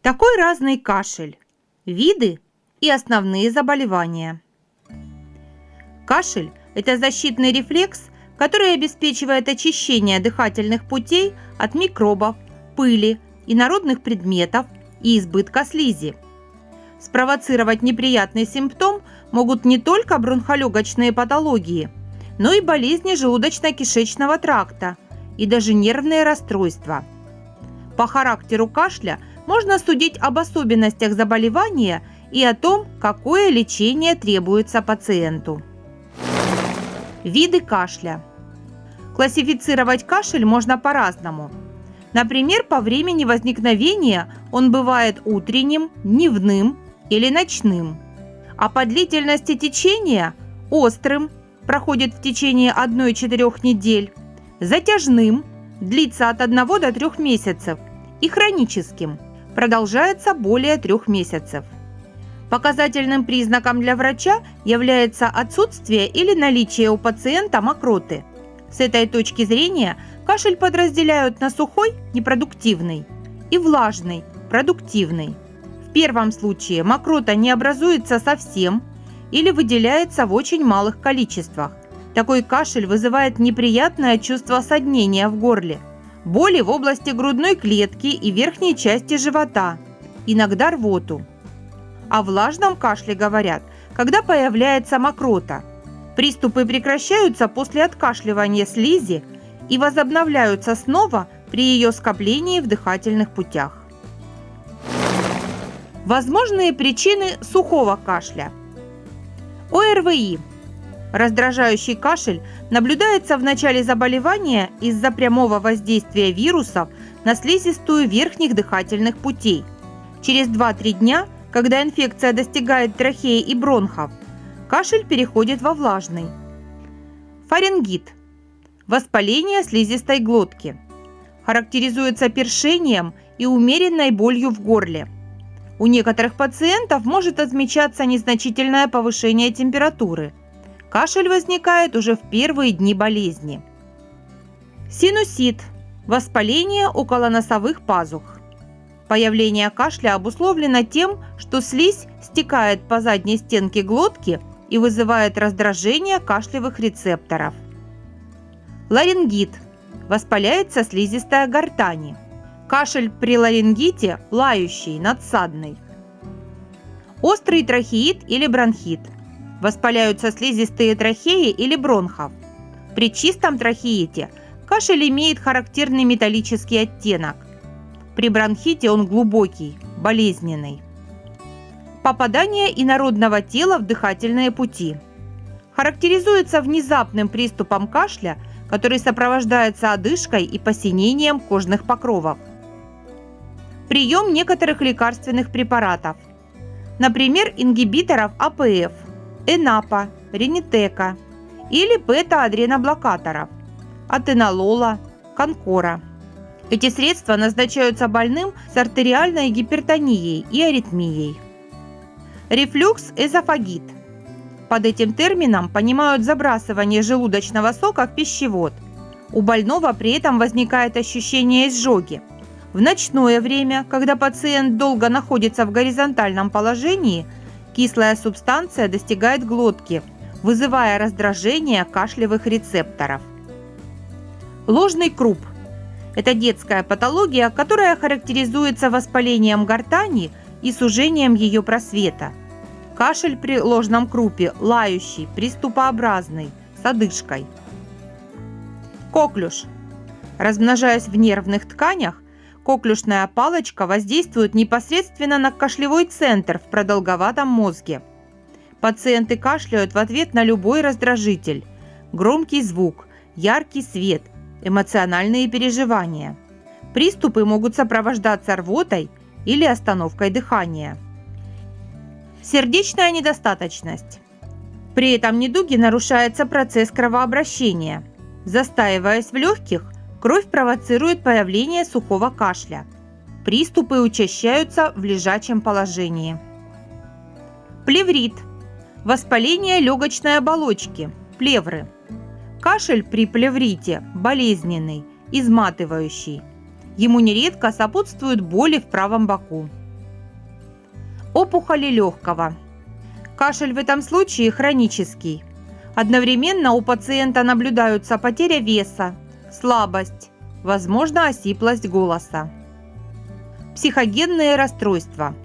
Какой разный кашель? Виды и основные заболевания. Кашель – это защитный рефлекс, который обеспечивает очищение дыхательных путей от микробов, пыли, инородных предметов и избытка слизи. Спровоцировать неприятный симптом могут не только бронхолегочные патологии, но и болезни желудочно-кишечного тракта и даже нервные расстройства. По характеру кашля можно судить об особенностях заболевания и о том, какое лечение требуется пациенту. Виды кашля. Классифицировать кашель можно по-разному. Например, по времени возникновения он бывает утренним, дневным или ночным. А по длительности течения – острым, проходит в течение 1-4 недель, затяжным, длится от 1 до 3 месяцев, и хроническим, продолжается более 3 месяцев. Показательным признаком для врача является отсутствие или наличие у пациента мокроты. С этой точки зрения кашель подразделяют на сухой – непродуктивный и влажный – продуктивный. В первом случае мокрота не образуется совсем или выделяется в очень малых количествах. Такой кашель вызывает неприятное чувство соднения в горле, боли в области грудной клетки и верхней части живота, иногда рвоту. О влажном кашле говорят, когда появляется мокрота. Приступы прекращаются после откашливания слизи и возобновляются снова при ее скоплении в дыхательных путях. Возможные причины сухого кашля. ОРВИ. Раздражающий кашель наблюдается в начале заболевания из-за прямого воздействия вирусов на слизистую верхних дыхательных путей. Через 2-3 дня, когда инфекция достигает трахеи и бронхов, кашель переходит во влажный. Фарингит. Воспаление слизистой глотки. Характеризуется першением и умеренной болью в горле. У некоторых пациентов может отмечаться незначительное повышение температуры. Кашель возникает уже в первые дни болезни. Синусит. Воспаление около носовых пазух. Появление кашля обусловлено тем, что слизь стекает по задней стенке глотки и вызывает раздражение кашлевых рецепторов. Ларингит. Воспаляется слизистая гортани. Кашель при ларингите лающий, надсадный. Острый трахеит или бронхит. Воспаляются слизистые трахеи или бронхов. При чистом трахеите кашель имеет характерный металлический оттенок. При бронхите он глубокий, болезненный. Попадание инородного тела в дыхательные пути. Характеризуется внезапным приступом кашля, который сопровождается одышкой и посинением кожных покровов. Прием некоторых лекарственных препаратов, например, ингибиторов АПФ, ЭНАПа, ринитека или бета-адреноблокаторов, атенолола, конкора. Эти средства назначаются больным с артериальной гипертонией и аритмией. Рефлюкс-эзофагит. Под этим термином понимают забрасывание желудочного сока в пищевод. У больного при этом возникает ощущение изжоги. В ночное время, когда пациент долго находится в горизонтальном положении, кислая субстанция достигает глотки, вызывая раздражение кашлевых рецепторов. Ложный круп. Это детская патология, которая характеризуется воспалением гортани и сужением ее просвета. Кашель при ложном крупе лающий, приступообразный, с одышкой. Коклюш. Размножаясь в нервных тканях, коклюшная палочка воздействует непосредственно на кашлевой центр в продолговатом мозге. Пациенты кашляют в ответ на любой раздражитель. Громкий звук, яркий свет, эмоциональные переживания. Приступы могут сопровождаться рвотой или остановкой дыхания. Сердечная недостаточность. При этом недуге нарушается процесс кровообращения. Застаиваясь в легких, кровь провоцирует появление сухого кашля. Приступы учащаются в лежачем положении. Плеврит. Воспаление легочной оболочки, плевры. Кашель при плеврите болезненный, изматывающий. Ему нередко сопутствуют боли в правом боку. Опухоли легкого. Кашель в этом случае хронический. Одновременно у пациента наблюдаются потеря веса, слабость, возможно, осиплость голоса. Психогенные расстройства.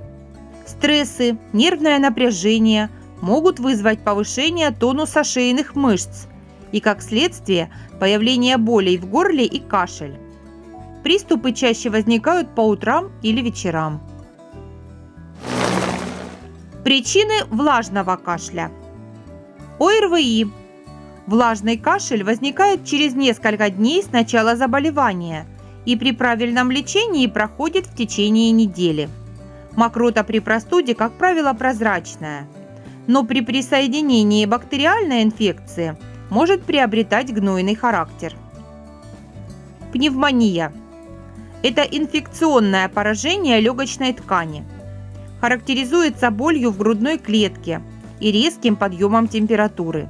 Стрессы, нервное напряжение могут вызвать повышение тонуса шейных мышц и, как следствие, появление болей в горле и кашель. Приступы чаще возникают по утрам или вечерам. Причины влажного кашля. ОРВИ. Влажный кашель возникает через несколько дней с начала заболевания и при правильном лечении проходит в течение недели. Мокрота при простуде, как правило, прозрачная, но при присоединении бактериальной инфекции может приобретать гнойный характер. Пневмония. Это инфекционное поражение легочной ткани. Характеризуется болью в грудной клетке и резким подъемом температуры.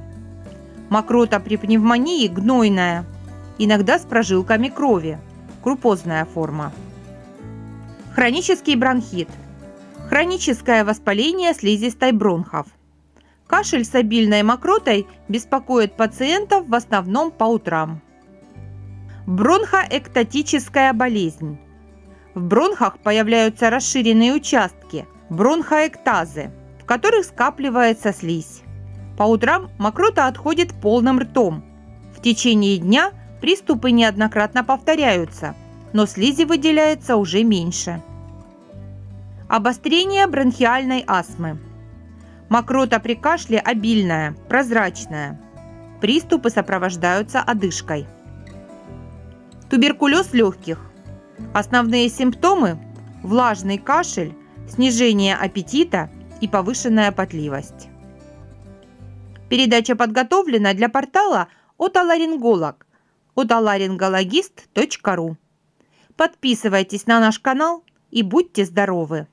Мокрота при пневмонии гнойная, иногда с прожилками крови, крупозная форма. Хронический бронхит. Хроническое воспаление слизистой бронхов. Кашель с обильной мокротой беспокоит пациентов в основном по утрам. Бронхоэктатическая болезнь. В бронхах появляются расширенные участки, бронхоэктазы, в которых скапливается слизь. По утрам мокрота отходит полным ртом. В течение дня приступы неоднократно повторяются, но слизи выделяется уже меньше. Обострение бронхиальной астмы. Мокрота при кашле обильная, прозрачная. Приступы сопровождаются одышкой. Туберкулез легких. Основные симптомы – влажный кашель, снижение аппетита и повышенная потливость. Передача подготовлена для портала Отоларинголог otolaryngologist.ru. Подписывайтесь на наш канал и будьте здоровы!